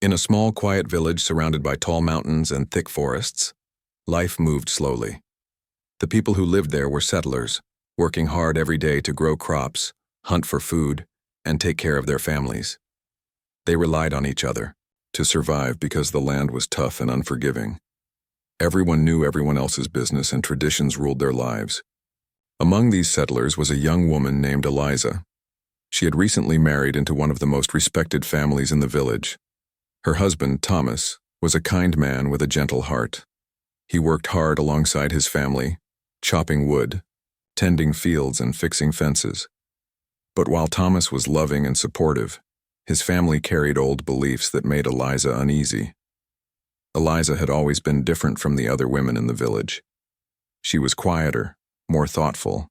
In a small, quiet village surrounded by tall mountains and thick forests, life moved slowly. The people who lived there were settlers, working hard every day to grow crops, hunt for food, and take care of their families. They relied on each other to survive because the land was tough and unforgiving. Everyone knew everyone else's business and traditions ruled their lives. Among these settlers was a young woman named Eliza. She had recently married into one of the most respected families in the village. Her husband, Thomas, was a kind man with a gentle heart. He worked hard alongside his family, chopping wood, tending fields, and fixing fences. But while Thomas was loving and supportive, his family carried old beliefs that made Eliza uneasy. Eliza had always been different from the other women in the village. She was quieter, more thoughtful,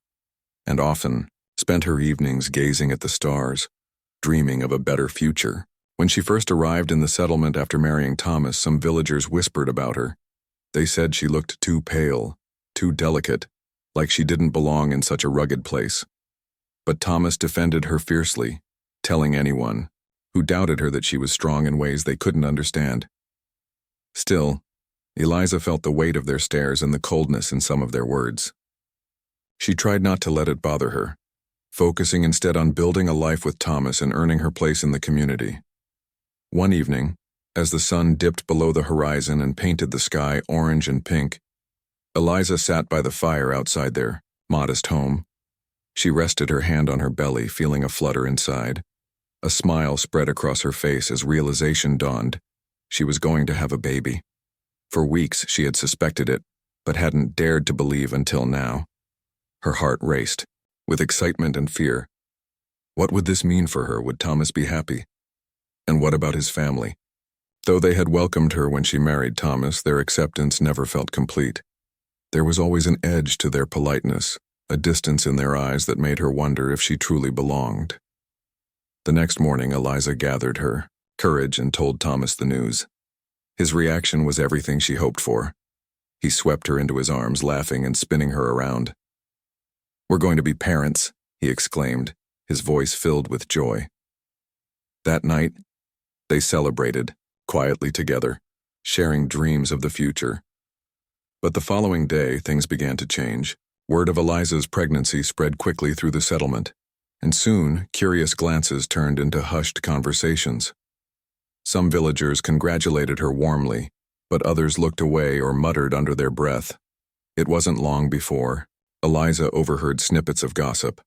and often spent her evenings gazing at the stars, dreaming of a better future. When she first arrived in the settlement after marrying Thomas, some villagers whispered about her. They said she looked too pale, too delicate, like she didn't belong in such a rugged place. But Thomas defended her fiercely, telling anyone who doubted her that she was strong in ways they couldn't understand. Still, Eliza felt the weight of their stares and the coldness in some of their words. She tried not to let it bother her, focusing instead on building a life with Thomas and earning her place in the community. One evening, as the sun dipped below the horizon and painted the sky orange and pink, Eliza sat by the fire outside their modest home. She rested her hand on her belly, feeling a flutter inside. A smile spread across her face as realization dawned. She was going to have a baby. For weeks she had suspected it, but hadn't dared to believe until now. Her heart raced, with excitement and fear. What would this mean for her? Would Thomas be happy? And what about his family? Though they had welcomed her when she married Thomas, their acceptance never felt complete. There was always an edge to their politeness, a distance in their eyes that made her wonder if she truly belonged. The next morning, Eliza gathered her courage and told Thomas the news. His reaction was everything she hoped for. He swept her into his arms, laughing and spinning her around. "We're going to be parents," he exclaimed, his voice filled with joy. That night, they celebrated, quietly together, sharing dreams of the future. But the following day, things began to change. Word of Eliza's pregnancy spread quickly through the settlement, and soon, curious glances turned into hushed conversations. Some villagers congratulated her warmly, but others looked away or muttered under their breath. It wasn't long before Eliza overheard snippets of gossip.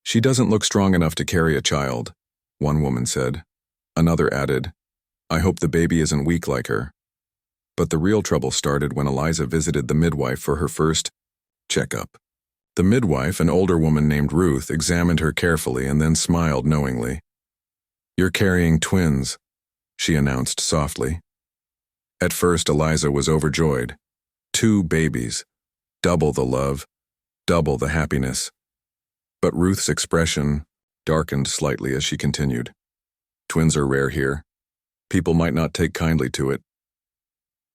"She doesn't look strong enough to carry a child," one woman said. Another added, "I hope the baby isn't weak like her." But the real trouble started when Eliza visited the midwife for her first checkup. The midwife, an older woman named Ruth, examined her carefully and then smiled knowingly. "You're carrying twins," she announced softly. At first, Eliza was overjoyed. 2 babies. Double the love, double the happiness. But Ruth's expression darkened slightly as she continued. "Twins are rare here. People might not take kindly to it."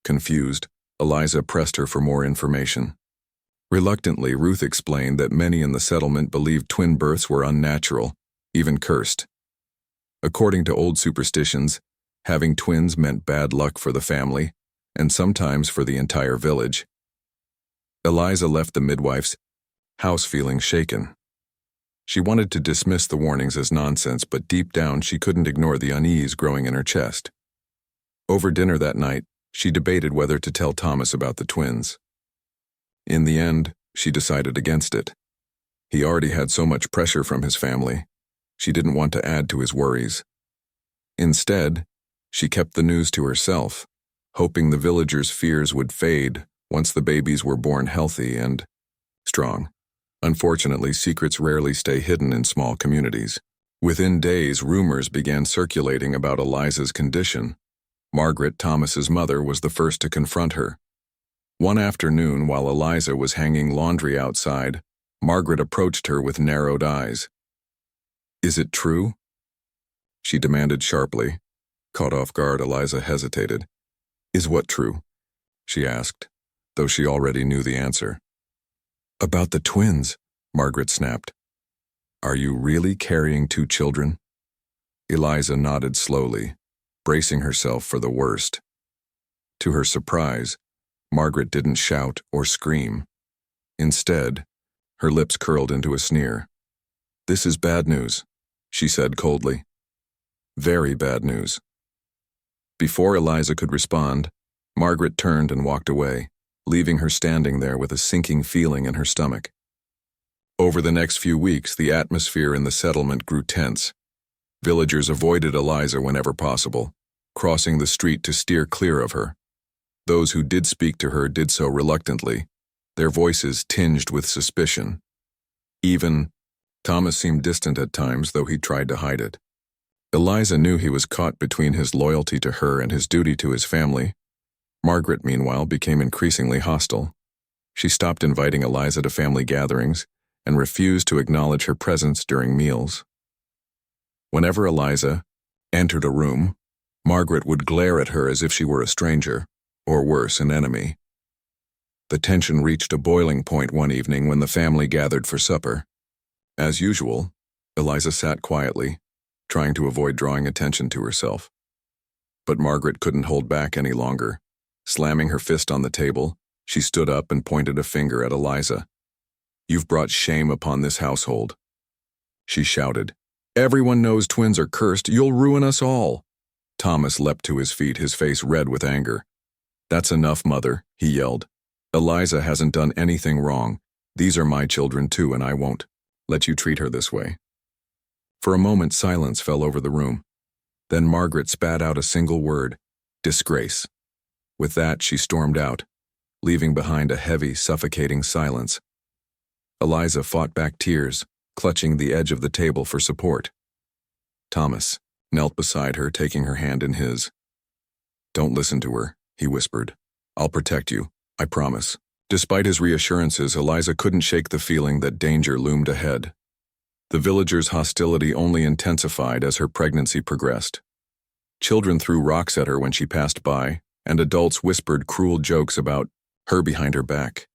Confused, Eliza pressed her for more information. Reluctantly, Ruth explained that many in the settlement believed twin births were unnatural, even cursed. According to old superstitions, having twins meant bad luck for the family, and sometimes for the entire village. Eliza left the midwife's house feeling shaken. She wanted to dismiss the warnings as nonsense, but deep down she couldn't ignore the unease growing in her chest. Over dinner that night, she debated whether to tell Thomas about the twins. In the end, she decided against it. He already had so much pressure from his family. She didn't want to add to his worries. Instead, she kept the news to herself, hoping the villagers' fears would fade once the babies were born healthy and strong. Unfortunately, secrets rarely stay hidden in small communities. Within days, rumors began circulating about Eliza's condition. Margaret, Thomas's mother, was the first to confront her. One afternoon, while Eliza was hanging laundry outside, Margaret approached her with narrowed eyes. "Is it true?" she demanded sharply. Caught off guard, Eliza hesitated. "Is what true?" she asked, though she already knew the answer. "About the twins," Margaret snapped. "Are you really carrying 2 children?" Eliza nodded slowly. bracing herself for the worst. To her surprise, Margaret didn't shout or scream. Instead, her lips curled into a sneer. "This is bad news," she said coldly. "Very bad news." Before Eliza could respond, Margaret turned and walked away, leaving her standing there with a sinking feeling in her stomach. Over the next few weeks, the atmosphere in the settlement grew tense. Villagers avoided Eliza whenever possible, crossing the street to steer clear of her. Those who did speak to her did so reluctantly, their voices tinged with suspicion. Even Thomas seemed distant at times, though he tried to hide it. Eliza knew he was caught between his loyalty to her and his duty to his family. Margaret, meanwhile, became increasingly hostile. She stopped inviting Eliza to family gatherings and refused to acknowledge her presence during meals. Whenever Eliza entered a room, Margaret would glare at her as if she were a stranger, or worse, an enemy. The tension reached a boiling point one evening when the family gathered for supper. As usual, Eliza sat quietly, trying to avoid drawing attention to herself. But Margaret couldn't hold back any longer. Slamming her fist on the table, she stood up and pointed a finger at Eliza. "You've brought shame upon this household," she shouted. "Everyone knows twins are cursed. You'll ruin us all." Thomas leapt to his feet, his face red with anger. "That's enough, Mother," he yelled. "Eliza hasn't done anything wrong. These are my children too, and I won't let you treat her this way." For a moment, silence fell over the room. Then Margaret spat out a single word: "Disgrace." With that, she stormed out, leaving behind a heavy, suffocating silence. Eliza fought back tears, clutching the edge of the table for support. Thomas knelt beside her, taking her hand in his. "Don't listen to her," he whispered. "I'll protect you, I promise." Despite his reassurances, Eliza couldn't shake the feeling that danger loomed ahead. The villagers' hostility only intensified as her pregnancy progressed. Children threw rocks at her when she passed by, and adults whispered cruel jokes about her behind her back.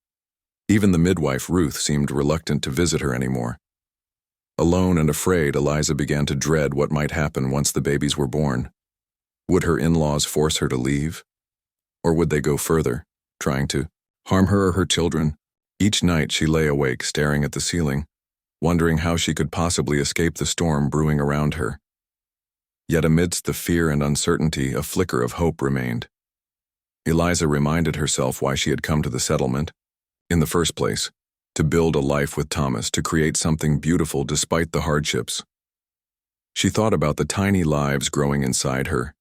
Even the midwife, Ruth, seemed reluctant to visit her anymore. Alone and afraid, Eliza began to dread what might happen once the babies were born. Would her in-laws force her to leave? Or would they go further, trying to harm her or her children? Each night she lay awake, staring at the ceiling, wondering how she could possibly escape the storm brewing around her. Yet amidst the fear and uncertainty, a flicker of hope remained. Eliza reminded herself why she had come to the settlement. In the first place, to build a life with Thomas, to create something beautiful despite the hardships. She thought about the tiny lives growing inside her,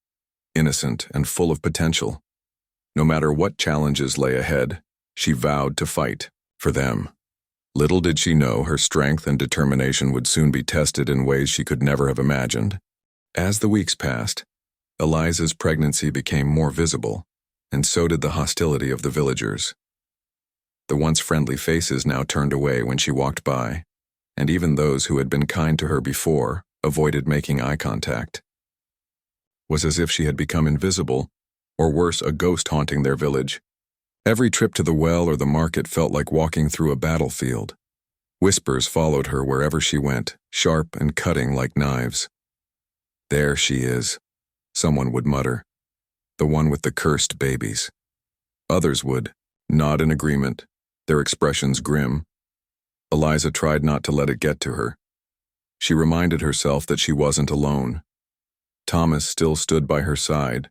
innocent and full of potential. No matter what challenges lay ahead, she vowed to fight for them. Little did she know her strength and determination would soon be tested in ways she could never have imagined. As the weeks passed, Eliza's pregnancy became more visible, and so did the hostility of the villagers. The once friendly faces now turned away when she walked by, and even those who had been kind to her before avoided making eye contact. It was as if she had become invisible, or worse, a ghost haunting their village. Every trip to the well or the market felt like walking through a battlefield. Whispers followed her wherever she went, sharp and cutting like knives. "There she is," someone would mutter. "The one with the cursed babies." Others would nod in agreement, their expressions grim. Eliza tried not to let it get to her. She reminded herself that she wasn't alone. Thomas still stood by her side,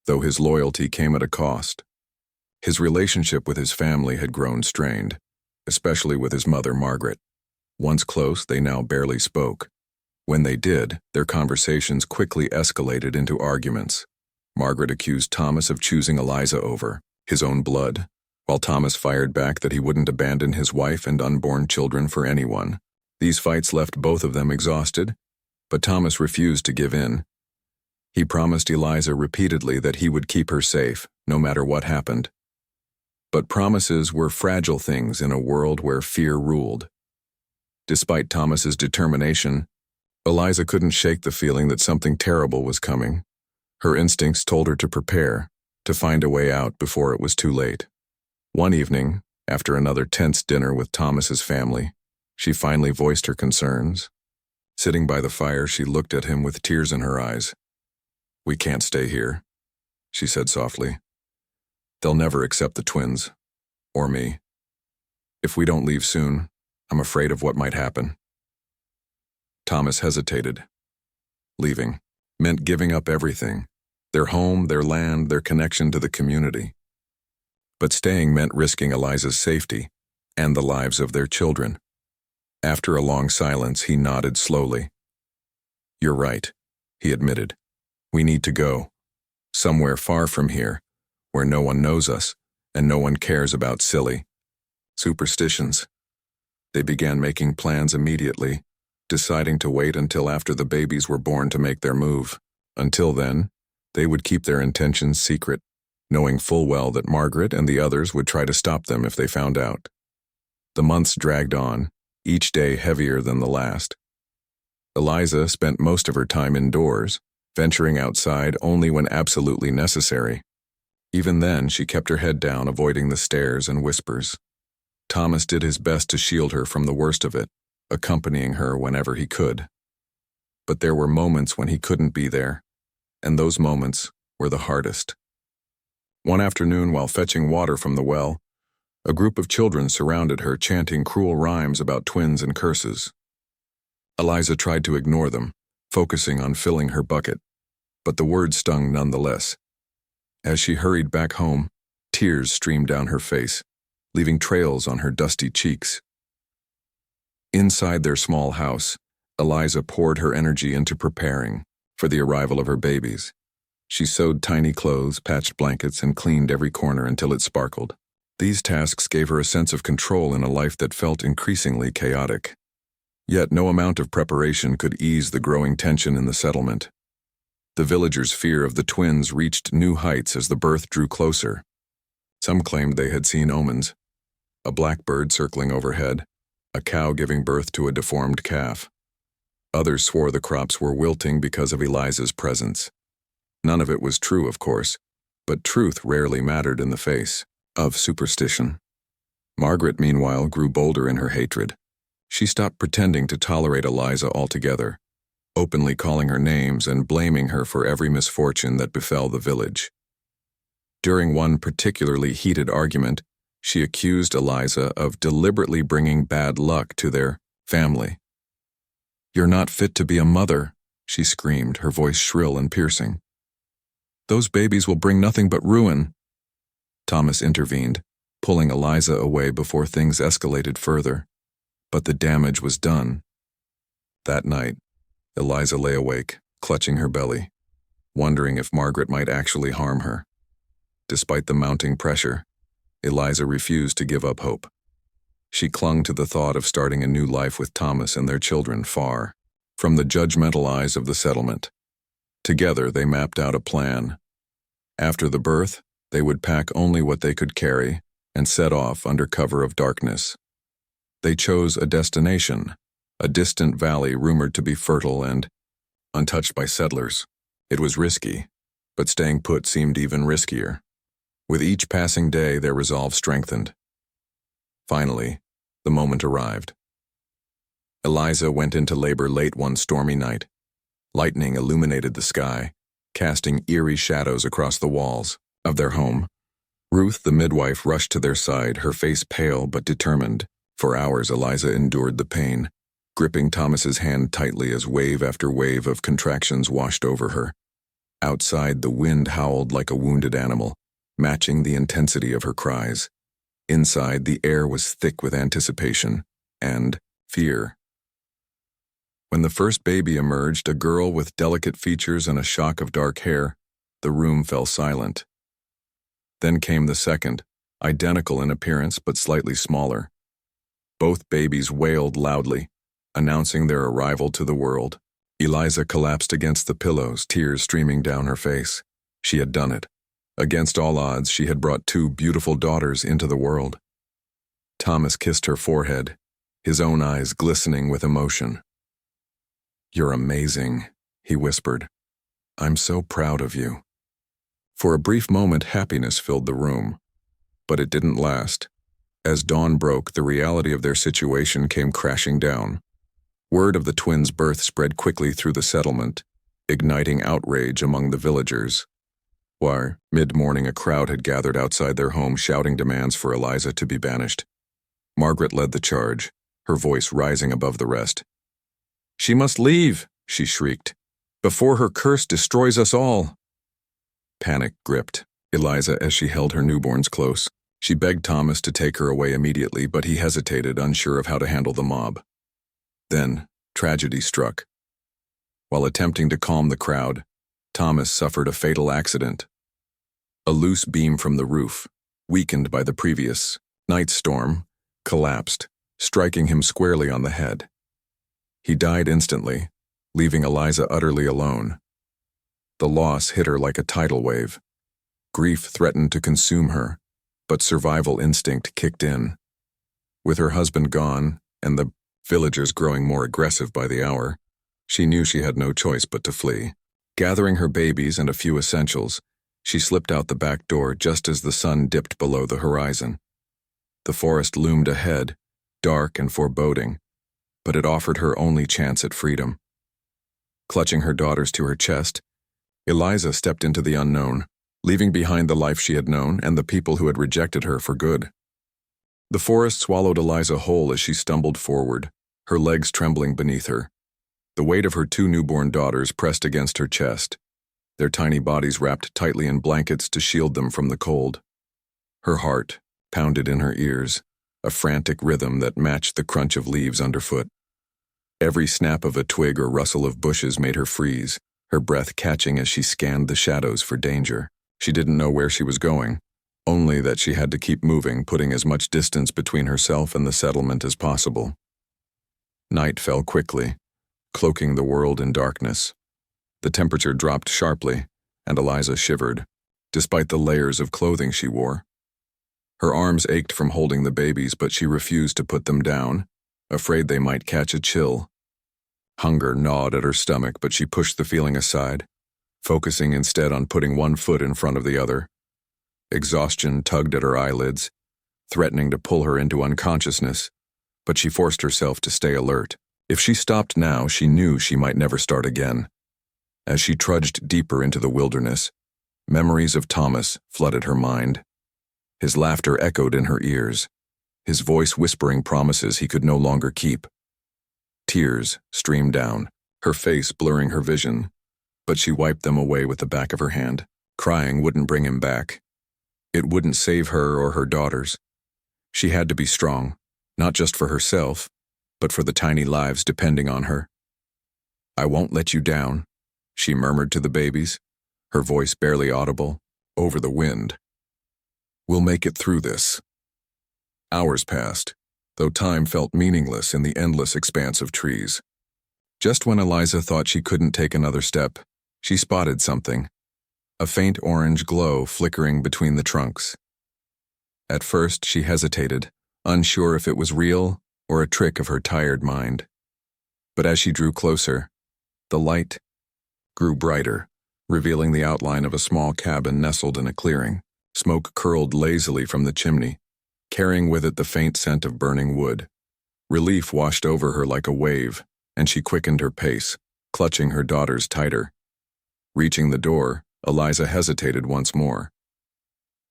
though his loyalty came at a cost. His relationship with his family had grown strained, especially with his mother, Margaret. Once close, they now barely spoke. When they did, their conversations quickly escalated into arguments. Margaret accused Thomas of choosing Eliza over his own blood, while Thomas fired back that he wouldn't abandon his wife and unborn children for anyone. These fights left both of them exhausted, but Thomas refused to give in. He promised Eliza repeatedly that he would keep her safe, no matter what happened. But promises were fragile things in a world where fear ruled. Despite Thomas's determination, Eliza couldn't shake the feeling that something terrible was coming. Her instincts told her to prepare, to find a way out before it was too late. One evening, after another tense dinner with Thomas's family, she finally voiced her concerns. Sitting by the fire, she looked at him with tears in her eyes. "We can't stay here," she said softly. "They'll never accept the twins. Or me. If we don't leave soon, I'm afraid of what might happen." Thomas hesitated. Leaving meant giving up everything, their home, their land, their connection to the community. But staying meant risking Eliza's safety and the lives of their children. After a long silence, he nodded slowly. "You're right," he admitted. "We need to go. Somewhere far from here, where no one knows us and no one cares about silly superstitions." They began making plans immediately, deciding to wait until after the babies were born to make their move. Until then, they would keep their intentions secret, knowing full well that Margaret and the others would try to stop them if they found out. The months dragged on, each day heavier than the last. Eliza spent most of her time indoors, venturing outside only when absolutely necessary. Even then, she kept her head down, avoiding the stares and whispers. Thomas did his best to shield her from the worst of it, accompanying her whenever he could. But there were moments when he couldn't be there, and those moments were the hardest. One afternoon, while fetching water from the well, a group of children surrounded her, chanting cruel rhymes about twins and curses. Eliza tried to ignore them, focusing on filling her bucket, but the words stung nonetheless. As she hurried back home, tears streamed down her face, leaving trails on her dusty cheeks. Inside their small house, Eliza poured her energy into preparing for the arrival of her babies. She sewed tiny clothes, patched blankets, and cleaned every corner until it sparkled. These tasks gave her a sense of control in a life that felt increasingly chaotic. Yet no amount of preparation could ease the growing tension in the settlement. The villagers' fear of the twins reached new heights as the birth drew closer. Some claimed they had seen omens: a blackbird circling overhead, a cow giving birth to a deformed calf. Others swore the crops were wilting because of Eliza's presence. None of it was true, of course, but truth rarely mattered in the face of superstition. Margaret, meanwhile, grew bolder in her hatred. She stopped pretending to tolerate Eliza altogether, openly calling her names and blaming her for every misfortune that befell the village. During one particularly heated argument, she accused Eliza of deliberately bringing bad luck to their family. "You're not fit to be a mother," she screamed, her voice shrill and piercing. "Those babies will bring nothing but ruin." Thomas intervened, pulling Eliza away before things escalated further. But the damage was done. That night, Eliza lay awake, clutching her belly, wondering if Margaret might actually harm her. Despite the mounting pressure, Eliza refused to give up hope. She clung to the thought of starting a new life with Thomas and their children far from the judgmental eyes of the settlement. Together, they mapped out a plan. After the birth, they would pack only what they could carry and set off under cover of darkness. They chose a destination, a distant valley rumored to be fertile and untouched by settlers. It was risky, but staying put seemed even riskier. With each passing day, their resolve strengthened. Finally, the moment arrived. Eliza went into labor late one stormy night. Lightning illuminated the sky, casting eerie shadows across the walls of their home. Ruth, the midwife, rushed to their side, her face pale but determined. For hours, Eliza endured the pain, gripping Thomas's hand tightly as wave after wave of contractions washed over her. Outside, the wind howled like a wounded animal, matching the intensity of her cries. Inside, the air was thick with anticipation and fear. When the first baby emerged, a girl with delicate features and a shock of dark hair, the room fell silent. Then came the second, identical in appearance but slightly smaller. Both babies wailed loudly, announcing their arrival to the world. Eliza collapsed against the pillows, tears streaming down her face. She had done it. Against all odds, she had brought two beautiful daughters into the world. Thomas kissed her forehead, his own eyes glistening with emotion. "You're amazing," he whispered. "I'm so proud of you." For a brief moment, happiness filled the room. But it didn't last. As dawn broke, the reality of their situation came crashing down. Word of the twins' birth spread quickly through the settlement, igniting outrage among the villagers. Why, mid-morning a crowd had gathered outside their home shouting demands for Eliza to be banished. Margaret led the charge, her voice rising above the rest. "She must leave," she shrieked, "before her curse destroys us all." Panic gripped Eliza as she held her newborns close. She begged Thomas to take her away immediately, but he hesitated, unsure of how to handle the mob. Then, tragedy struck. While attempting to calm the crowd, Thomas suffered a fatal accident. A loose beam from the roof, weakened by the previous night storm, collapsed, striking him squarely on the head. He died instantly, leaving Eliza utterly alone. The loss hit her like a tidal wave. Grief threatened to consume her, but survival instinct kicked in. With her husband gone, and the villagers growing more aggressive by the hour, she knew she had no choice but to flee. Gathering her babies and a few essentials, she slipped out the back door just as the sun dipped below the horizon. The forest loomed ahead, dark and foreboding, but it offered her only chance at freedom. Clutching her daughters to her chest, Eliza stepped into the unknown, leaving behind the life she had known and the people who had rejected her for good. The forest swallowed Eliza whole as she stumbled forward, her legs trembling beneath her. The weight of her 2 newborn daughters pressed against her chest, their tiny bodies wrapped tightly in blankets to shield them from the cold. Her heart pounded in her ears, a frantic rhythm that matched the crunch of leaves underfoot. Every snap of a twig or rustle of bushes made her freeze, her breath catching as she scanned the shadows for danger. She didn't know where she was going, only that she had to keep moving, putting as much distance between herself and the settlement as possible. Night fell quickly, cloaking the world in darkness. The temperature dropped sharply, and Eliza shivered, despite the layers of clothing she wore. Her arms ached from holding the babies, but she refused to put them down, afraid they might catch a chill. Hunger gnawed at her stomach, but she pushed the feeling aside, focusing instead on putting one foot in front of the other. Exhaustion tugged at her eyelids, threatening to pull her into unconsciousness, but she forced herself to stay alert. If she stopped now, she knew she might never start again. As she trudged deeper into the wilderness, memories of Thomas flooded her mind. His laughter echoed in her ears, his voice whispering promises he could no longer keep. Tears streamed down, her face blurring her vision, but she wiped them away with the back of her hand. Crying wouldn't bring him back. It wouldn't save her or her daughters. She had to be strong, not just for herself, but for the tiny lives depending on her. "I won't let you down," she murmured to the babies, her voice barely audible, over the wind. "We'll make it through this." Hours passed, though time felt meaningless in the endless expanse of trees. Just when Eliza thought she couldn't take another step, she spotted something, a faint orange glow flickering between the trunks. At first, she hesitated, unsure if it was real or a trick of her tired mind. But as she drew closer, the light grew brighter, revealing the outline of a small cabin nestled in a clearing. Smoke curled lazily from the chimney, carrying with it the faint scent of burning wood. Relief washed over her like a wave, and she quickened her pace, clutching her daughters tighter. Reaching the door, Eliza hesitated once more.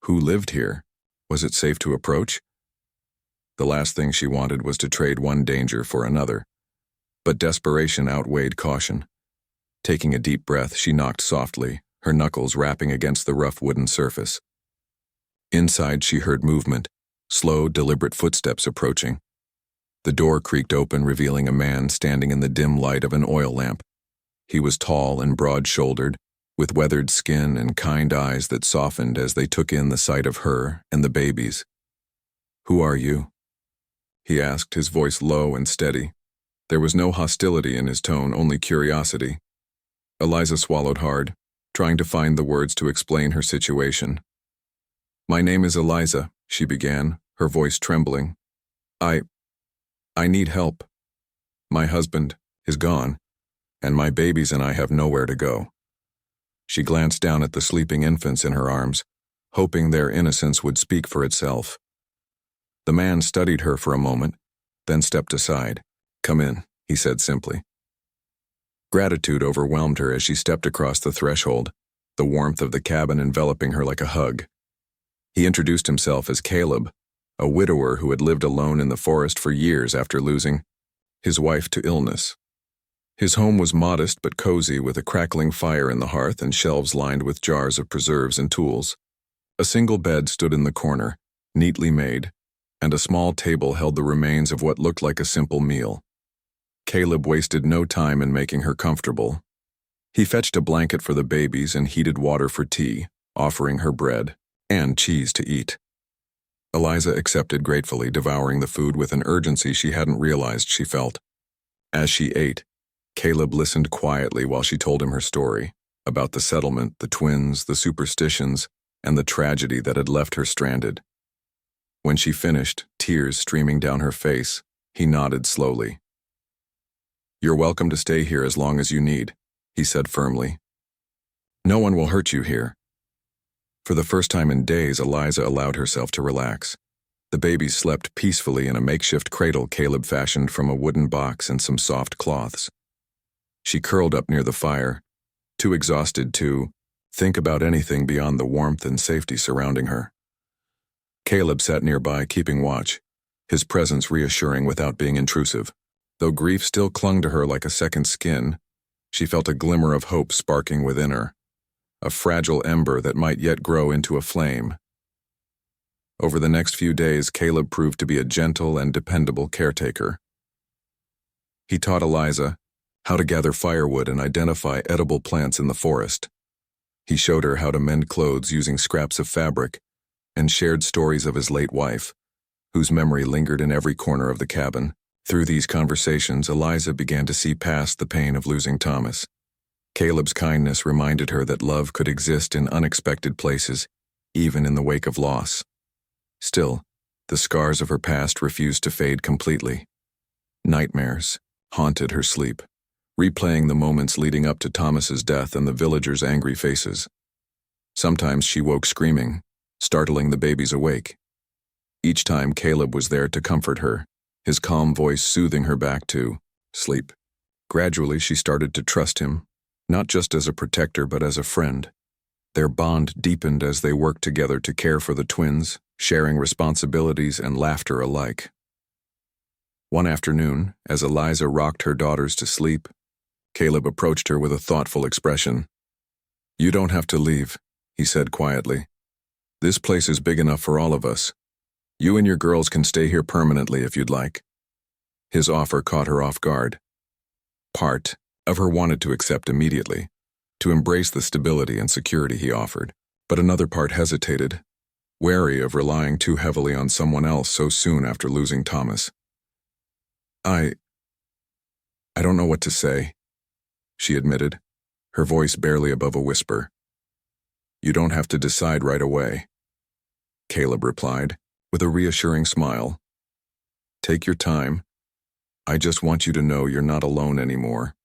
Who lived here? Was it safe to approach? The last thing she wanted was to trade one danger for another, but desperation outweighed caution. Taking a deep breath, she knocked softly, her knuckles rapping against the rough wooden surface. Inside, she heard movement, slow, deliberate footsteps approaching. The door creaked open, revealing a man standing in the dim light of an oil lamp. He was tall and broad-shouldered, with weathered skin and kind eyes that softened as they took in the sight of her and the babies. "Who are you?" he asked, his voice low and steady. There was no hostility in his tone, only curiosity. Eliza swallowed hard, trying to find the words to explain her situation. "My name is Eliza," she began, her voice trembling. I need help. My husband is gone, and my babies and I have nowhere to go." She glanced down at the sleeping infants in her arms, hoping their innocence would speak for itself. The man studied her for a moment, then stepped aside. "Come in," he said simply. Gratitude overwhelmed her as she stepped across the threshold, the warmth of the cabin enveloping her like a hug. He introduced himself as Caleb, a widower who had lived alone in the forest for years after losing his wife to illness. His home was modest but cozy, with a crackling fire in the hearth and shelves lined with jars of preserves and tools. A single bed stood in the corner, neatly made, and a small table held the remains of what looked like a simple meal. Caleb wasted no time in making her comfortable. He fetched a blanket for the babies and heated water for tea, offering her bread and cheese to eat. Eliza accepted gratefully, devouring the food with an urgency she hadn't realized she felt. As she ate, Caleb listened quietly while she told him her story, about the settlement, the twins, the superstitions, and the tragedy that had left her stranded. When she finished, tears streaming down her face, he nodded slowly. "You're welcome to stay here as long as you need," he said firmly. "No one will hurt you here." For the first time in days, Eliza allowed herself to relax. The babies slept peacefully in a makeshift cradle Caleb fashioned from a wooden box and some soft cloths. She curled up near the fire, too exhausted to think about anything beyond the warmth and safety surrounding her. Caleb sat nearby, keeping watch, his presence reassuring without being intrusive. Though grief still clung to her like a second skin, she felt a glimmer of hope sparking within her, a fragile ember that might yet grow into a flame. Over the next few days, Caleb proved to be a gentle and dependable caretaker. He taught Eliza how to gather firewood and identify edible plants in the forest. He showed her how to mend clothes using scraps of fabric, and shared stories of his late wife, whose memory lingered in every corner of the cabin. Through these conversations, Eliza began to see past the pain of losing Thomas. Caleb's kindness reminded her that love could exist in unexpected places, even in the wake of loss. Still, the scars of her past refused to fade completely. Nightmares haunted her sleep, replaying the moments leading up to Thomas's death and the villagers' angry faces. Sometimes she woke screaming, startling the babies awake. Each time, Caleb was there to comfort her, his calm voice soothing her back to sleep. Gradually, she started to trust him, not just as a protector but as a friend. Their bond deepened as they worked together to care for the twins, sharing responsibilities and laughter alike. One afternoon, as Eliza rocked her daughters to sleep, Caleb approached her with a thoughtful expression. "You don't have to leave," he said quietly. "This place is big enough for all of us. You and your girls can stay here permanently if you'd like." His offer caught her off guard. Part of her wanted to accept immediately, to embrace the stability and security he offered, but another part hesitated, wary of relying too heavily on someone else so soon after losing Thomas. I don't know what to say," she admitted, her voice barely above a whisper. "You don't have to decide right away," Caleb replied, with a reassuring smile. "Take your time. I just want you to know you're not alone anymore."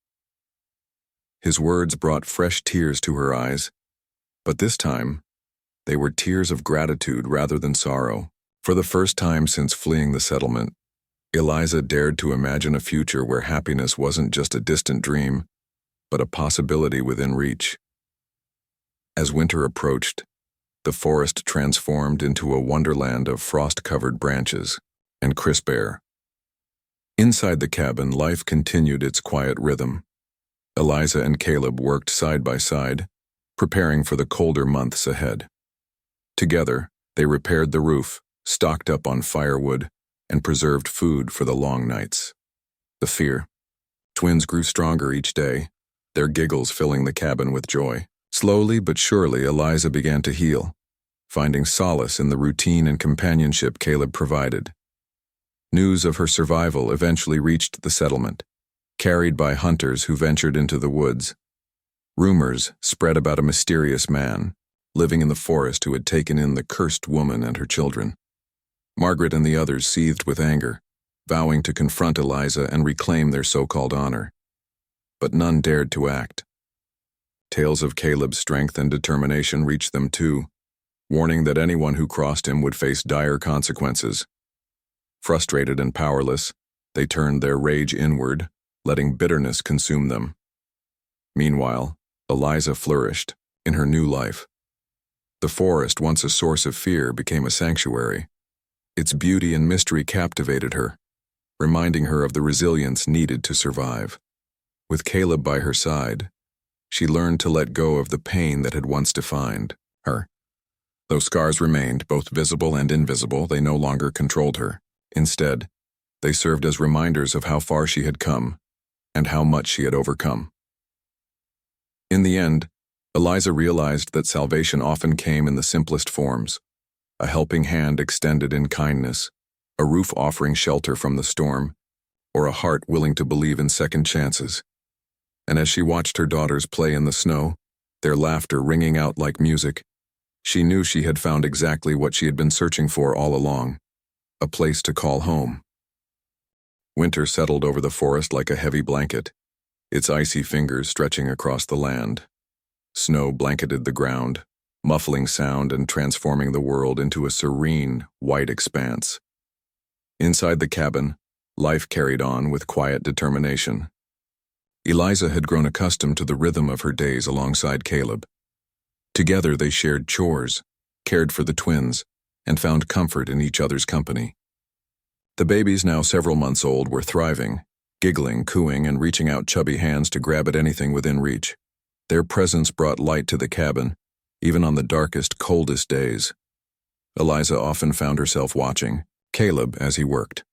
His words brought fresh tears to her eyes, but this time, they were tears of gratitude rather than sorrow. For the first time since fleeing the settlement, Eliza dared to imagine a future where happiness wasn't just a distant dream, but a possibility within reach. As winter approached, the forest transformed into a wonderland of frost-covered branches and crisp air. Inside the cabin, life continued its quiet rhythm. Eliza and Caleb worked side by side, preparing for the colder months ahead. Together, they repaired the roof, stocked up on firewood, and preserved food for the long nights. The twins grew stronger each day, their giggles filling the cabin with joy. Slowly but surely, Eliza began to heal, finding solace in the routine and companionship Caleb provided. News of her survival eventually reached the settlement, carried by hunters who ventured into the woods. Rumors spread about a mysterious man living in the forest who had taken in the cursed woman and her children. Margaret and the others seethed with anger, vowing to confront Eliza and reclaim their so-called honor. But none dared to act. Tales of Caleb's strength and determination reached them too, warning that anyone who crossed him would face dire consequences. Frustrated and powerless, they turned their rage inward, letting bitterness consume them. Meanwhile, Eliza flourished in her new life. The forest, once a source of fear, became a sanctuary. Its beauty and mystery captivated her, reminding her of the resilience needed to survive. With Caleb by her side, she learned to let go of the pain that had once defined her. Though scars remained, both visible and invisible, they no longer controlled her. Instead, they served as reminders of how far she had come and how much she had overcome. In the end, Eliza realized that salvation often came in the simplest forms: a helping hand extended in kindness, a roof offering shelter from the storm, or a heart willing to believe in second chances. And as she watched her daughters play in the snow, their laughter ringing out like music, she knew she had found exactly what she had been searching for all along: a place to call home. Winter settled over the forest like a heavy blanket, its icy fingers stretching across the land. Snow blanketed the ground, muffling sound and transforming the world into a serene, white expanse. Inside the cabin, life carried on with quiet determination. Eliza had grown accustomed to the rhythm of her days alongside Caleb. Together they shared chores, cared for the twins, and found comfort in each other's company. The babies, now several months old, were thriving, giggling, cooing, and reaching out chubby hands to grab at anything within reach. Their presence brought light to the cabin, even on the darkest, coldest days. Eliza often found herself watching Caleb as he worked.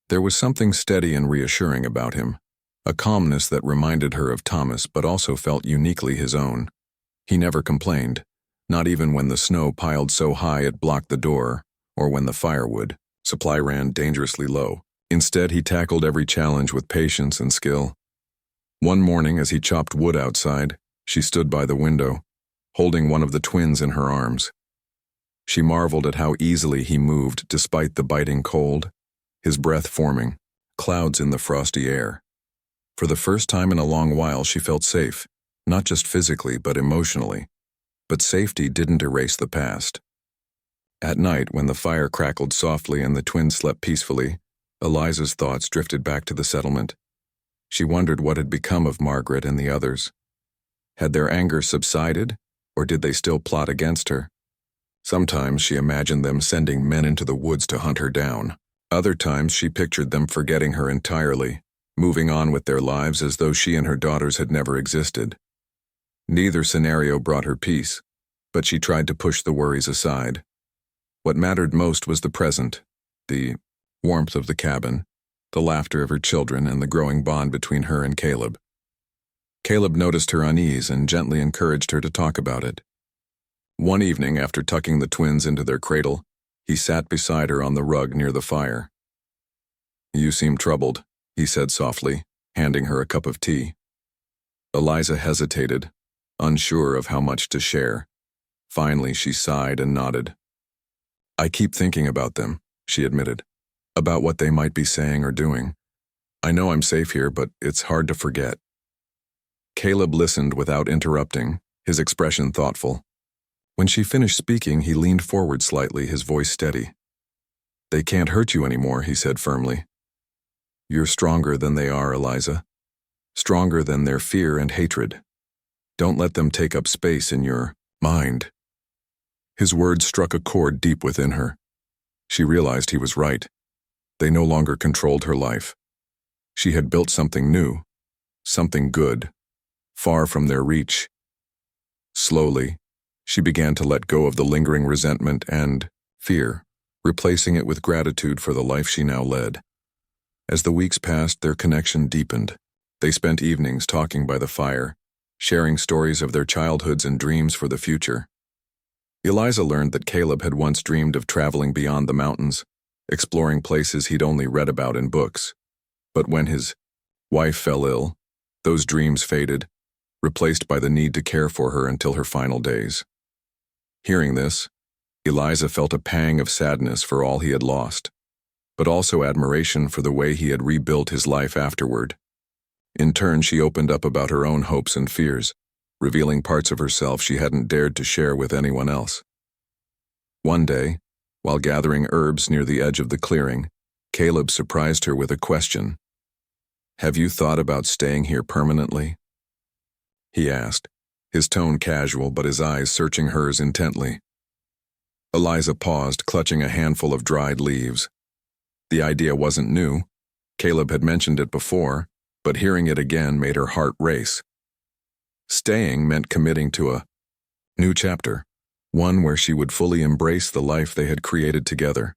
There was something steady and reassuring about him, a calmness that reminded her of Thomas but also felt uniquely his own. He never complained, not even when the snow piled so high it blocked the door, or when the firewood supply ran dangerously low. Instead, he tackled every challenge with patience and skill. One morning, as he chopped wood outside, she stood by the window, holding one of the twins in her arms. She marveled at how easily he moved despite the biting cold, his breath forming clouds in the frosty air. For the first time in a long while, she felt safe, not just physically but emotionally. But safety didn't erase the past. At night, when the fire crackled softly and the twins slept peacefully, Eliza's thoughts drifted back to the settlement. She wondered what had become of Margaret and the others. Had their anger subsided, or did they still plot against her? Sometimes she imagined them sending men into the woods to hunt her down. Other times she pictured them forgetting her entirely, moving on with their lives as though she and her daughters had never existed. Neither scenario brought her peace, but she tried to push the worries aside. What mattered most was the present, the warmth of the cabin, the laughter of her children, and the growing bond between her and Caleb. Caleb noticed her unease and gently encouraged her to talk about it. One evening, after tucking the twins into their cradle, he sat beside her on the rug near the fire. "You seem troubled," he said softly, handing her a cup of tea. Eliza hesitated, unsure of how much to share. Finally, she sighed and nodded. "I keep thinking about them," she admitted, "about what they might be saying or doing. I know I'm safe here, but it's hard to forget." Caleb listened without interrupting, his expression thoughtful. When she finished speaking, he leaned forward slightly, his voice steady. "They can't hurt you anymore," he said firmly. "You're stronger than they are, Eliza. Stronger than their fear and hatred. Don't let them take up space in your mind." His words struck a chord deep within her. She realized he was right. They no longer controlled her life. She had built something new, something good, far from their reach. Slowly, she began to let go of the lingering resentment and fear, replacing it with gratitude for the life she now led. As the weeks passed, their connection deepened. They spent evenings talking by the fire, sharing stories of their childhoods and dreams for the future. Eliza learned that Caleb had once dreamed of traveling beyond the mountains, exploring places he'd only read about in books. But when his wife fell ill, those dreams faded, replaced by the need to care for her until her final days. Hearing this, Eliza felt a pang of sadness for all he had lost, but also admiration for the way he had rebuilt his life afterward. In turn, she opened up about her own hopes and fears, revealing parts of herself she hadn't dared to share with anyone else. One day, while gathering herbs near the edge of the clearing, Caleb surprised her with a question. "Have you thought about staying here permanently?" he asked, his tone casual but his eyes searching hers intently. Eliza paused, clutching a handful of dried leaves. The idea wasn't new. Caleb had mentioned it before, but hearing it again made her heart race. Staying meant committing to a new chapter, one where she would fully embrace the life they had created together.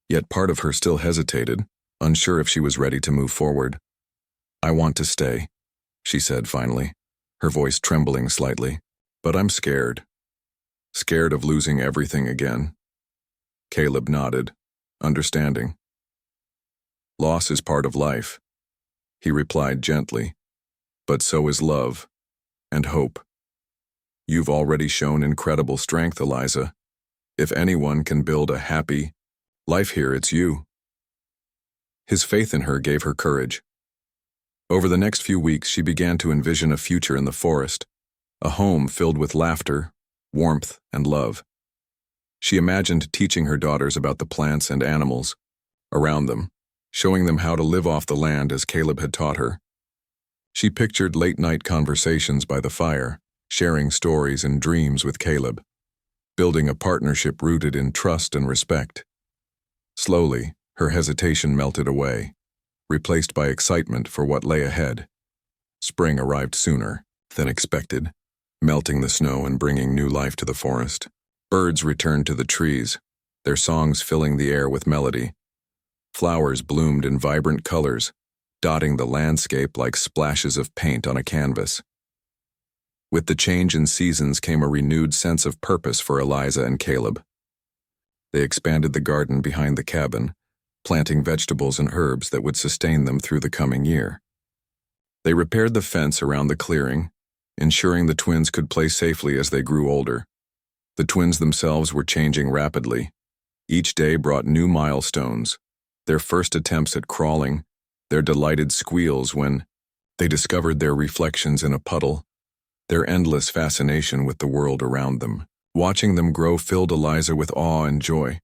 Yet part of her still hesitated, unsure if she was ready to move forward. "I want to stay," she said finally, her voice trembling slightly. "But I'm scared. Scared of losing everything again." Caleb nodded, understanding. "Loss is part of life," he replied gently, "but so is love and hope. You've already shown incredible strength, Eliza. If anyone can build a happy life here, it's you." His faith in her gave her courage. Over the next few weeks, she began to envision a future in the forest, a home filled with laughter, warmth, and love. She imagined teaching her daughters about the plants and animals around them, showing them how to live off the land as Caleb had taught her. She pictured late-night conversations by the fire, sharing stories and dreams with Caleb, building a partnership rooted in trust and respect. Slowly, her hesitation melted away, replaced by excitement for what lay ahead. Spring arrived sooner than expected, melting the snow and bringing new life to the forest. Birds returned to the trees, their songs filling the air with melody. Flowers bloomed in vibrant colors, dotting the landscape like splashes of paint on a canvas. With the change in seasons came a renewed sense of purpose for Eliza and Caleb. They expanded the garden behind the cabin, planting vegetables and herbs that would sustain them through the coming year. They repaired the fence around the clearing, ensuring the twins could play safely as they grew older. The twins themselves were changing rapidly. Each day brought new milestones, their first attempts at crawling, their delighted squeals when they discovered their reflections in a puddle, their endless fascination with the world around them. Watching them grow filled Eliza with awe and joy.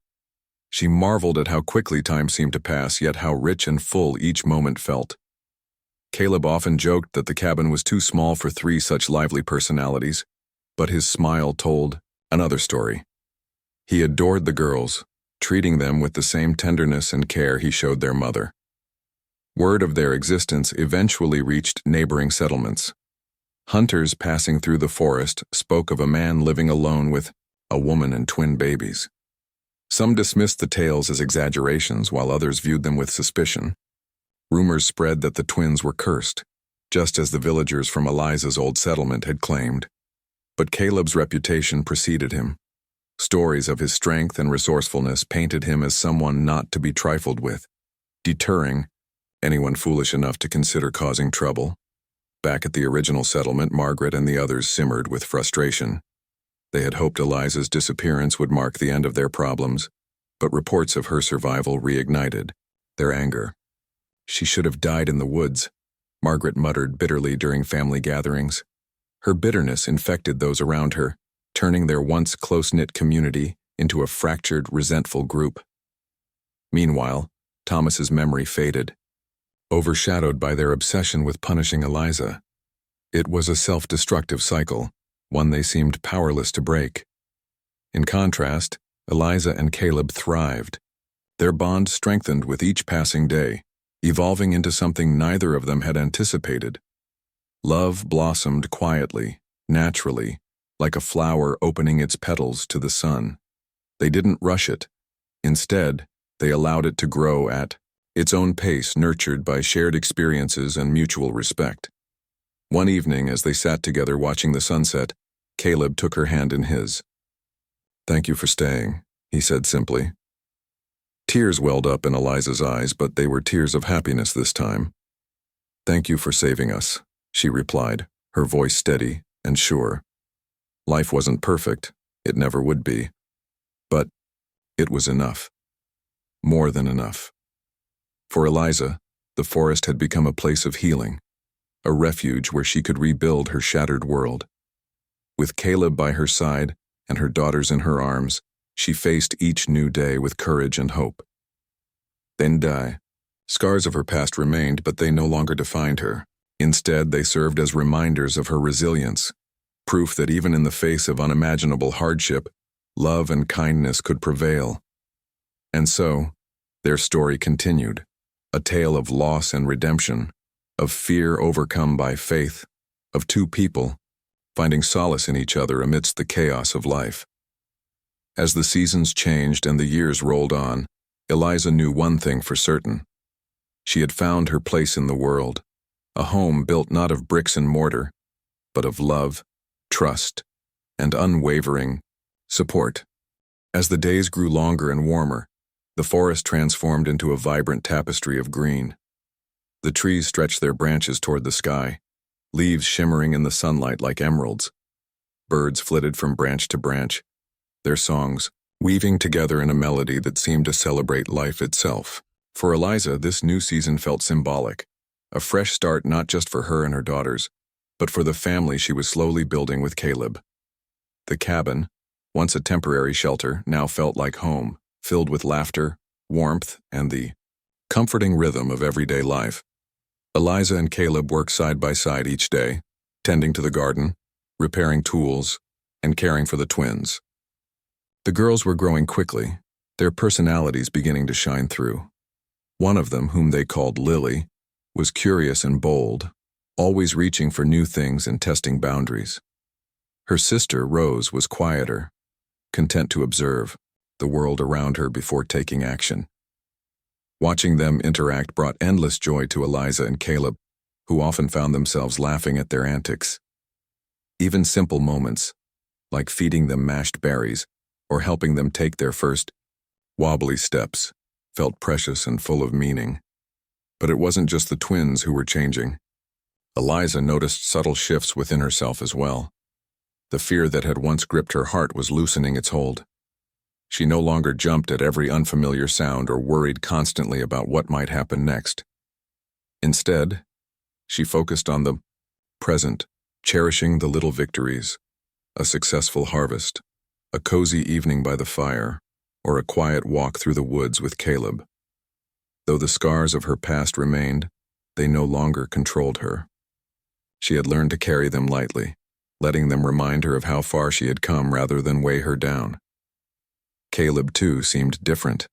She marveled at how quickly time seemed to pass, yet how rich and full each moment felt. Caleb often joked that the cabin was too small for 3 such lively personalities, but his smile told another story. He adored the girls, treating them with the same tenderness and care he showed their mother. Word of their existence eventually reached neighboring settlements. Hunters passing through the forest spoke of a man living alone with a woman and twin babies. Some dismissed the tales as exaggerations, while others viewed them with suspicion. Rumors spread that the twins were cursed, just as the villagers from Eliza's old settlement had claimed. But Caleb's reputation preceded him. Stories of his strength and resourcefulness painted him as someone not to be trifled with, deterring anyone foolish enough to consider causing trouble. Back at the original settlement, Margaret and the others simmered with frustration. They had hoped Eliza's disappearance would mark the end of their problems, but reports of her survival reignited their anger. "She should have died in the woods," Margaret muttered bitterly during family gatherings. Her bitterness infected those around her, turning their once close-knit community into a fractured, resentful group. Meanwhile, Thomas's memory faded, overshadowed by their obsession with punishing Eliza. It was a self-destructive cycle, one they seemed powerless to break. In contrast, Eliza and Caleb thrived. Their bond strengthened with each passing day, evolving into something neither of them had anticipated. Love blossomed quietly, naturally, like a flower opening its petals to the sun. They didn't rush it. Instead, they allowed it to grow at its own pace, nurtured by shared experiences and mutual respect. One evening, as they sat together watching the sunset, Caleb took her hand in his. "Thank you for staying," he said simply. Tears welled up in Eliza's eyes, but they were tears of happiness this time. "Thank you for saving us," she replied, her voice steady and sure. Life wasn't perfect, it never would be. But it was enough. More than enough. For Eliza, the forest had become a place of healing, a refuge where she could rebuild her shattered world. With Caleb by her side and her daughters in her arms, she faced each new day with courage and hope. Then die. Scars of her past remained, but they no longer defined her. Instead, they served as reminders of her resilience, proof that even in the face of unimaginable hardship, love and kindness could prevail. And so, their story continued, a tale of loss and redemption, of fear overcome by faith, of two people finding solace in each other amidst the chaos of life. As the seasons changed and the years rolled on, Eliza knew one thing for certain. She had found her place in the world, a home built not of bricks and mortar, but of love, trust, and unwavering support. As the days grew longer and warmer, the forest transformed into a vibrant tapestry of green. The trees stretched their branches toward the sky, leaves shimmering in the sunlight like emeralds. Birds flitted from branch to branch, their songs weaving together in a melody that seemed to celebrate life itself. For Eliza, this new season felt symbolic, a fresh start not just for her and her daughters, but for the family she was slowly building with Caleb. The cabin, once a temporary shelter, now felt like home, filled with laughter, warmth, and the comforting rhythm of everyday life. Eliza and Caleb worked side by side each day, tending to the garden, repairing tools, and caring for the twins. The girls were growing quickly, their personalities beginning to shine through. One of them, whom they called Lily, was curious and bold, always reaching for new things and testing boundaries. Her sister, Rose, was quieter, content to observe the world around her before taking action. Watching them interact brought endless joy to Eliza and Caleb, who often found themselves laughing at their antics. Even simple moments, like feeding them mashed berries or helping them take their first wobbly steps, felt precious and full of meaning. But it wasn't just the twins who were changing. Eliza noticed subtle shifts within herself as well. The fear that had once gripped her heart was loosening its hold. She no longer jumped at every unfamiliar sound or worried constantly about what might happen next. Instead, she focused on the present, cherishing the little victories, a successful harvest, a cozy evening by the fire, or a quiet walk through the woods with Caleb. Though the scars of her past remained, they no longer controlled her. She had learned to carry them lightly, letting them remind her of how far she had come rather than weigh her down. Caleb, too, seemed different.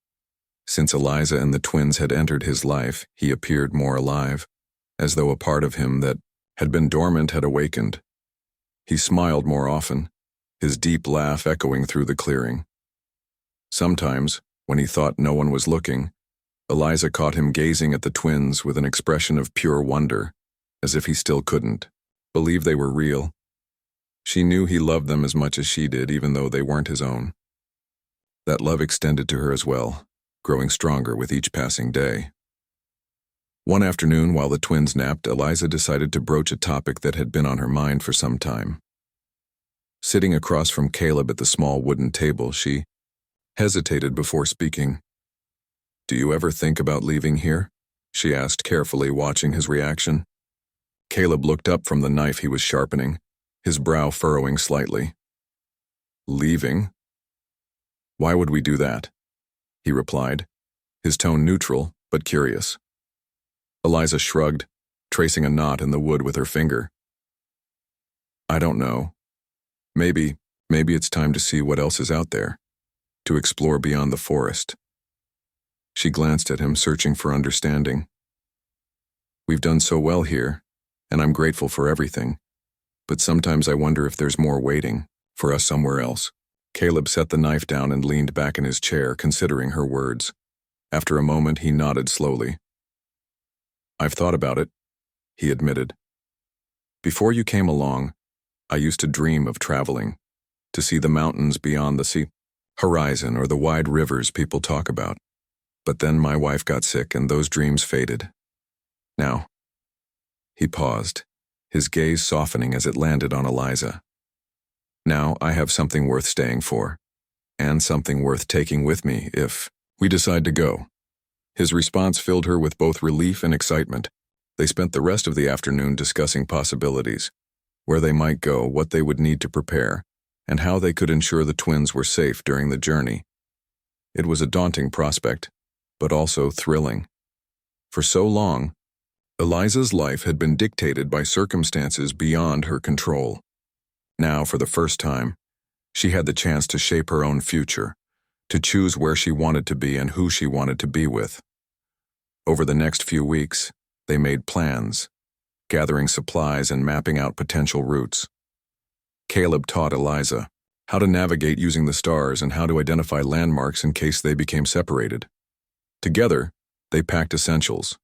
Since Eliza and the twins had entered his life, he appeared more alive, as though a part of him that had been dormant had awakened. He smiled more often, his deep laugh echoing through the clearing. Sometimes, when he thought no one was looking, Eliza caught him gazing at the twins with an expression of pure wonder, as if he still couldn't believe they were real. She knew he loved them as much as she did, even though they weren't his own. That love extended to her as well, growing stronger with each passing day. One afternoon, while the twins napped, Eliza decided to broach a topic that had been on her mind for some time. Sitting across from Caleb at the small wooden table, she hesitated before speaking. "Do you ever think about leaving here?" she asked, carefully watching his reaction. Caleb looked up from the knife he was sharpening, his brow furrowing slightly. "Leaving? Why would we do that?" he replied, his tone neutral but curious. Eliza shrugged, tracing a knot in the wood with her finger. "I don't know. Maybe it's time to see what else is out there, to explore beyond the forest." She glanced at him, searching for understanding. "We've done so well here, and I'm grateful for everything, but sometimes I wonder if there's more waiting for us somewhere else." Caleb set the knife down and leaned back in his chair, considering her words. After a moment, he nodded slowly. "I've thought about it," he admitted. "Before you came along, I used to dream of traveling, to see the mountains beyond the sea horizon or the wide rivers people talk about. But then my wife got sick and those dreams faded. Now," he paused, his gaze softening as it landed on Eliza. "Now I have something worth staying for, and something worth taking with me if we decide to go." His response filled her with both relief and excitement. They spent the rest of the afternoon discussing possibilities, where they might go, what they would need to prepare, and how they could ensure the twins were safe during the journey. It was a daunting prospect, but also thrilling. For so long, Eliza's life had been dictated by circumstances beyond her control. Now, for the first time, she had the chance to shape her own future, to choose where she wanted to be and who she wanted to be with. Over the next few weeks, they made plans, gathering supplies and mapping out potential routes. Caleb taught Eliza how to navigate using the stars and how to identify landmarks in case they became separated. Together, they packed essentials: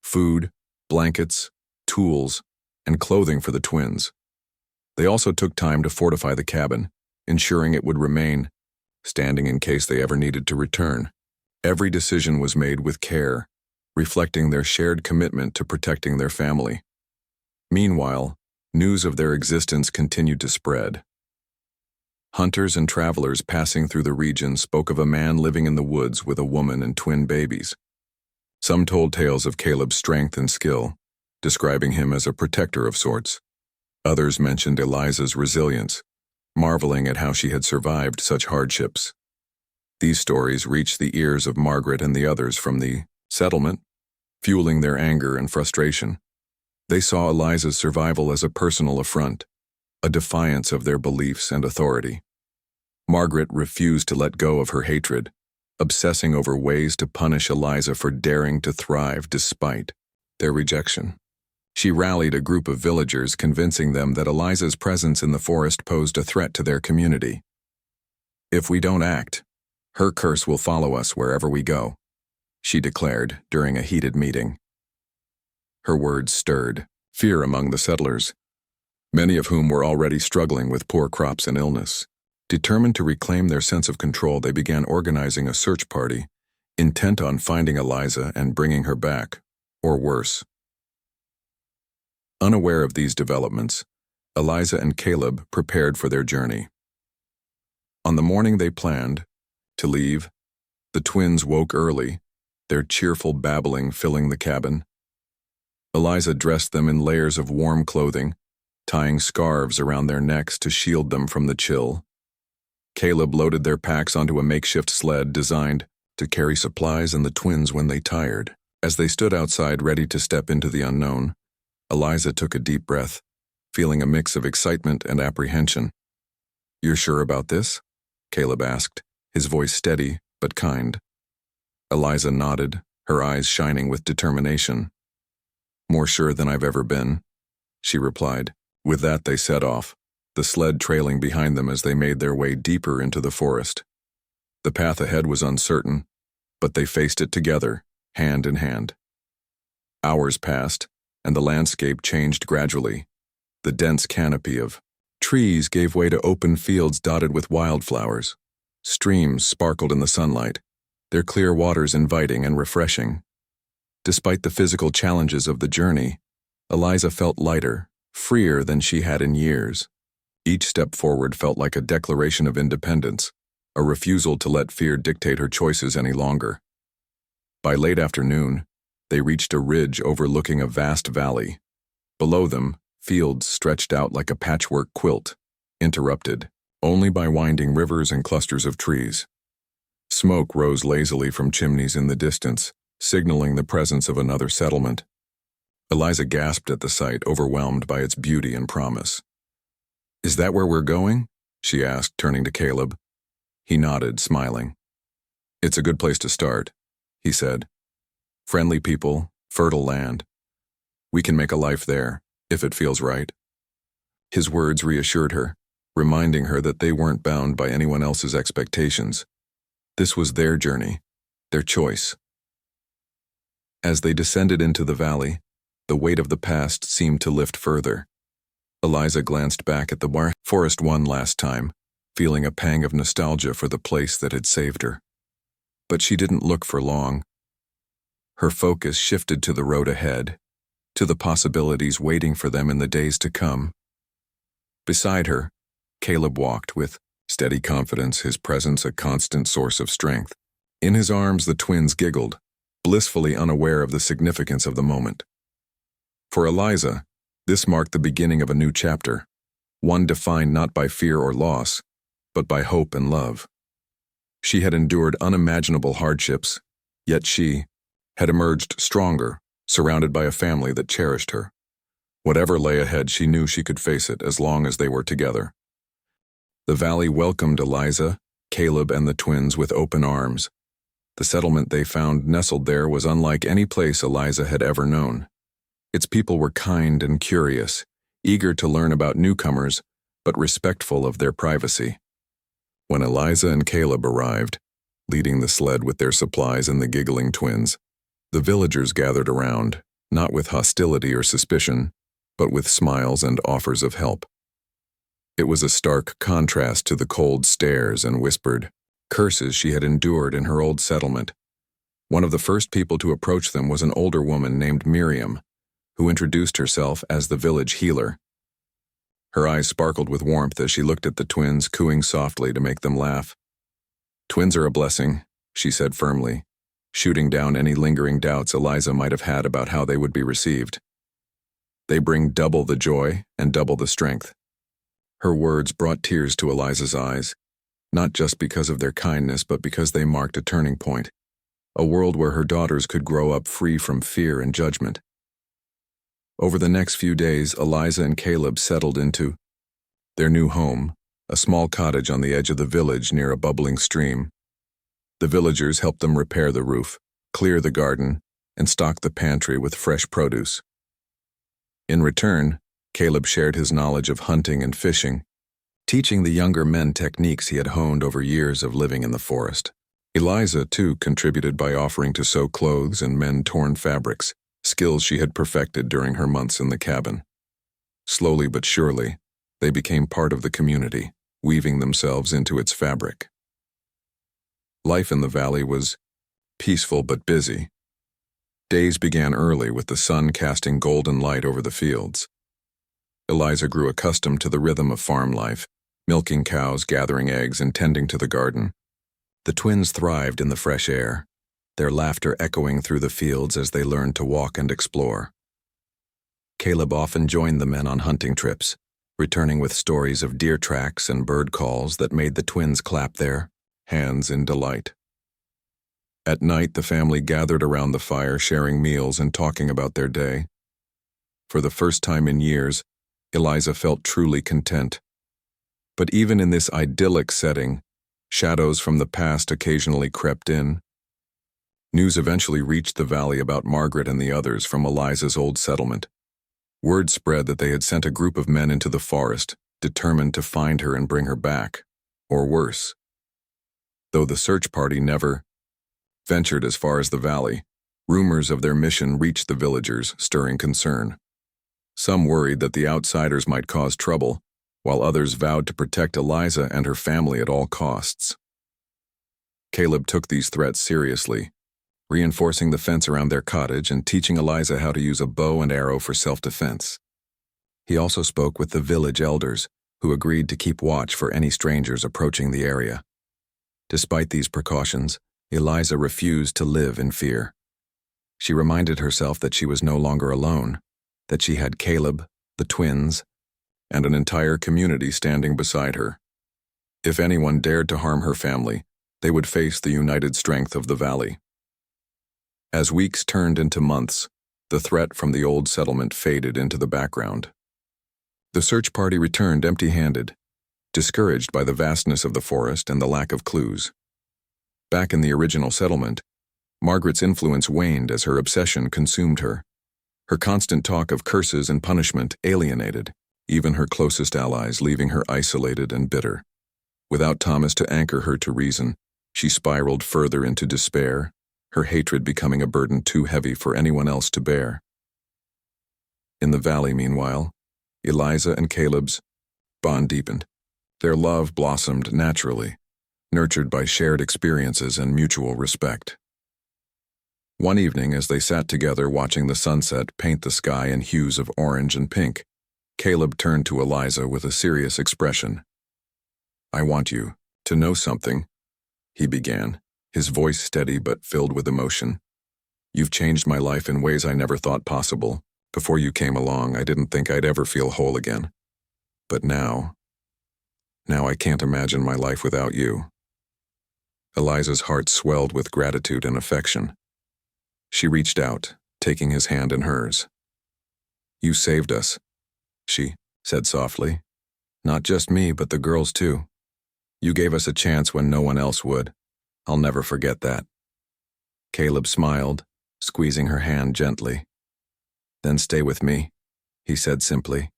food, blankets, tools, and clothing for the twins. They also took time to fortify the cabin, ensuring it would remain standing in case they ever needed to return. Every decision was made with care, reflecting their shared commitment to protecting their family. Meanwhile, news of their existence continued to spread. Hunters and travelers passing through the region spoke of a man living in the woods with a woman and twin babies. Some told tales of Caleb's strength and skill, describing him as a protector of sorts. Others mentioned Eliza's resilience, marveling at how she had survived such hardships. These stories reached the ears of Margaret and the others from the settlement, fueling their anger and frustration. They saw Eliza's survival as a personal affront, a defiance of their beliefs and authority. Margaret refused to let go of her hatred, obsessing over ways to punish Eliza for daring to thrive despite their rejection. She rallied a group of villagers, convincing them that Eliza's presence in the forest posed a threat to their community. "If we don't act, her curse will follow us wherever we go," she declared during a heated meeting. Her words stirred fear among the settlers, many of whom were already struggling with poor crops and illness. Determined to reclaim their sense of control, they began organizing a search party, intent on finding Eliza and bringing her back, or worse. Unaware of these developments, Eliza and Caleb prepared for their journey. On the morning they planned to leave, the twins woke early, their cheerful babbling filling the cabin. Eliza dressed them in layers of warm clothing, tying scarves around their necks to shield them from the chill. Caleb loaded their packs onto a makeshift sled designed to carry supplies and the twins when they tired. As they stood outside ready to step into the unknown, Eliza took a deep breath, feeling a mix of excitement and apprehension. "You're sure about this?" Caleb asked, his voice steady but kind. Eliza nodded, her eyes shining with determination. "More sure than I've ever been," she replied. With that, they set off, the sled trailing behind them as they made their way deeper into the forest. The path ahead was uncertain, but they faced it together, hand in hand. Hours passed, and the landscape changed gradually. The dense canopy of trees gave way to open fields dotted with wildflowers. Streams sparkled in the sunlight, their clear waters inviting and refreshing. Despite the physical challenges of the journey, Eliza felt lighter, freer than she had in years. Each step forward felt like a declaration of independence, a refusal to let fear dictate her choices any longer. By late afternoon, they reached a ridge overlooking a vast valley. Below them, fields stretched out like a patchwork quilt, interrupted only by winding rivers and clusters of trees. Smoke rose lazily from chimneys in the distance, signaling the presence of another settlement. Eliza gasped at the sight, overwhelmed by its beauty and promise. "Is that where we're going?" she asked, turning to Caleb. He nodded, smiling. "It's a good place to start," he said. "Friendly people, fertile land. We can make a life there, if it feels right." His words reassured her, reminding her that they weren't bound by anyone else's expectations. This was their journey, their choice. As they descended into the valley, the weight of the past seemed to lift further. Eliza glanced back at the forest one last time, feeling a pang of nostalgia for the place that had saved her. But she didn't look for long. Her focus shifted to the road ahead, to the possibilities waiting for them in the days to come. Beside her, Caleb walked with steady confidence, his presence a constant source of strength. In his arms, the twins giggled, blissfully unaware of the significance of the moment. For Eliza, this marked the beginning of a new chapter, one defined not by fear or loss, but by hope and love. She had endured unimaginable hardships, yet she had emerged stronger, surrounded by a family that cherished her. Whatever lay ahead, she knew she could face it as long as they were together. The valley welcomed Eliza, Caleb, and the twins with open arms. The settlement they found nestled there was unlike any place Eliza had ever known. Its people were kind and curious, eager to learn about newcomers, but respectful of their privacy. When Eliza and Caleb arrived, leading the sled with their supplies and the giggling twins, the villagers gathered around, not with hostility or suspicion, but with smiles and offers of help. It was a stark contrast to the cold stares and whispered curses she had endured in her old settlement. One of the first people to approach them was an older woman named Miriam, who introduced herself as the village healer. Her eyes sparkled with warmth as she looked at the twins, cooing softly to make them laugh. "Twins are a blessing," she said firmly, shooting down any lingering doubts Eliza might have had about how they would be received. "They bring double the joy and double the strength." Her words brought tears to Eliza's eyes, not just because of their kindness, but because they marked a turning point, a world where her daughters could grow up free from fear and judgment. Over the next few days, Eliza and Caleb settled into their new home, a small cottage on the edge of the village near a bubbling stream. The villagers helped them repair the roof, clear the garden, and stock the pantry with fresh produce. In return, Caleb shared his knowledge of hunting and fishing, teaching the younger men techniques he had honed over years of living in the forest. Eliza, too, contributed by offering to sew clothes and mend torn fabrics, skills she had perfected during her months in the cabin. Slowly but surely, they became part of the community, weaving themselves into its fabric. Life in the valley was peaceful but busy. Days began early with the sun casting golden light over the fields. Eliza grew accustomed to the rhythm of farm life, milking cows, gathering eggs, and tending to the garden. The twins thrived in the fresh air, their laughter echoing through the fields as they learned to walk and explore. Caleb often joined the men on hunting trips, returning with stories of deer tracks and bird calls that made the twins clap their hands in delight. At night, the family gathered around the fire, sharing meals and talking about their day. For the first time in years, Eliza felt truly content. But even in this idyllic setting, shadows from the past occasionally crept in. News eventually reached the valley about Margaret and the others from Eliza's old settlement. Word spread that they had sent a group of men into the forest, determined to find her and bring her back, or worse. Though the search party never ventured as far as the valley, rumors of their mission reached the villagers, stirring concern. Some worried that the outsiders might cause trouble, while others vowed to protect Eliza and her family at all costs. Caleb took these threats seriously, reinforcing the fence around their cottage and teaching Eliza how to use a bow and arrow for self-defense. He also spoke with the village elders, who agreed to keep watch for any strangers approaching the area. Despite these precautions, Eliza refused to live in fear. She reminded herself that she was no longer alone, that she had Caleb, the twins, and an entire community standing beside her. If anyone dared to harm her family, they would face the united strength of the valley. As weeks turned into months, the threat from the old settlement faded into the background. The search party returned empty-handed, discouraged by the vastness of the forest and the lack of clues. Back in the original settlement, Margaret's influence waned as her obsession consumed her. Her constant talk of curses and punishment alienated even her closest allies, leaving her isolated and bitter. Without Thomas to anchor her to reason, she spiraled further into despair, her hatred becoming a burden too heavy for anyone else to bear. In the valley, meanwhile, Eliza and Caleb's bond deepened. Their love blossomed naturally, nurtured by shared experiences and mutual respect. One evening, as they sat together watching the sunset paint the sky in hues of orange and pink, Caleb turned to Eliza with a serious expression. "I want you to know something," he began, his voice steady but filled with emotion. "You've changed my life in ways I never thought possible. Before you came along, I didn't think I'd ever feel whole again. But now I can't imagine my life without you." Eliza's heart swelled with gratitude and affection. She reached out, taking his hand in hers. "You saved us," she said softly. "Not just me, but the girls too. You gave us a chance when no one else would. I'll never forget that." Caleb smiled, squeezing her hand gently. "Then stay with me," he said simply.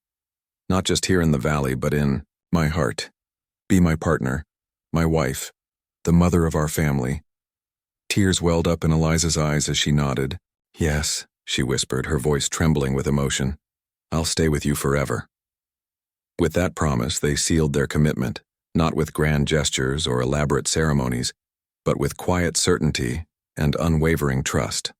"Not just here in the valley, but in my heart. Be my partner, my wife, the mother of our family." Tears welled up in Eliza's eyes as she nodded. "Yes," she whispered, her voice trembling with emotion. "I'll stay with you forever." With that promise, they sealed their commitment, not with grand gestures or elaborate ceremonies, but with quiet certainty and unwavering trust.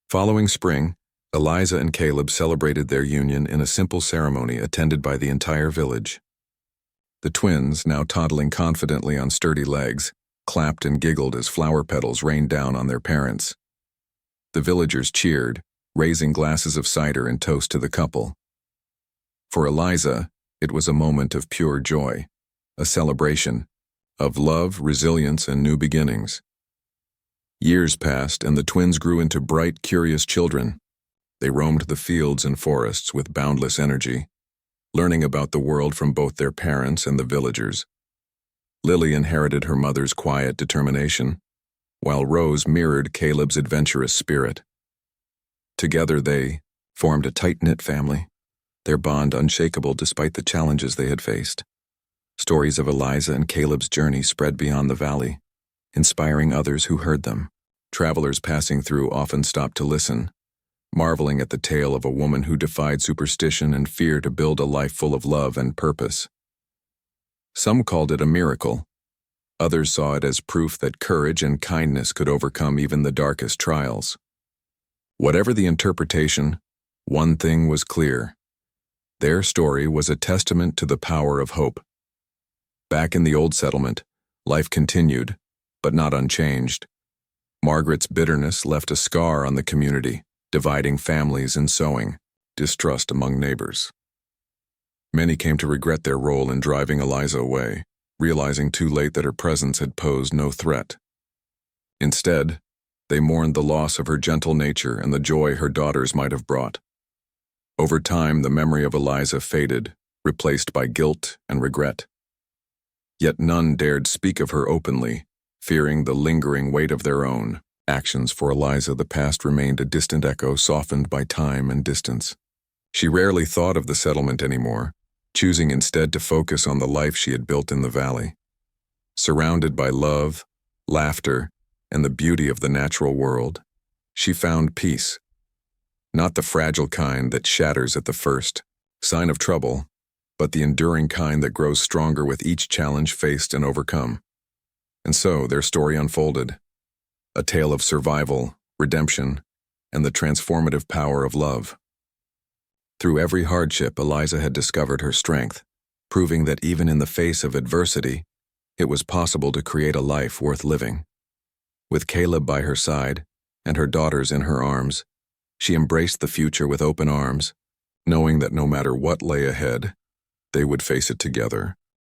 Following spring, Eliza and Caleb celebrated their union in a simple ceremony attended by the entire village. The twins, now toddling confidently on sturdy legs, clapped and giggled as flower petals rained down on their parents. The villagers cheered, raising glasses of cider in toast to the couple. For Eliza, it was a moment of pure joy, a celebration of love, resilience, and new beginnings. Years passed, and the twins grew into bright, curious children. They roamed the fields and forests with boundless energy, learning about the world from both their parents and the villagers. Lily inherited her mother's quiet determination, while Rose mirrored Caleb's adventurous spirit. Together they formed a tight-knit family, their bond unshakable despite the challenges they had faced. Stories of Eliza and Caleb's journey spread beyond the valley, inspiring others who heard them. Travelers passing through often stopped to listen, marveling at the tale of a woman who defied superstition and fear to build a life full of love and purpose. Some called it a miracle. Others saw it as proof that courage and kindness could overcome even the darkest trials. Whatever the interpretation, one thing was clear. Their story was a testament to the power of hope. Back in the old settlement, life continued, but not unchanged. Margaret's bitterness left a scar on the community, dividing families and sowing distrust among neighbors. Many came to regret their role in driving Eliza away, realizing too late that her presence had posed no threat. Instead, they mourned the loss of her gentle nature and the joy her daughters might have brought. Over time, the memory of Eliza faded, replaced by guilt and regret. Yet none dared speak of her openly, fearing the lingering weight of their own actions. For Eliza, the past remained a distant echo softened by time and distance. She rarely thought of the settlement anymore, choosing instead to focus on the life she had built in the valley. Surrounded by love, laughter, and the beauty of the natural world, she found peace. Not the fragile kind that shatters at the first sign of trouble, but the enduring kind that grows stronger with each challenge faced and overcome. And so their story unfolded, a tale of survival, redemption, and the transformative power of love. Through every hardship, Eliza had discovered her strength, proving that even in the face of adversity, it was possible to create a life worth living. With Caleb by her side and her daughters in her arms, she embraced the future with open arms, knowing that no matter what lay ahead, they would face it together.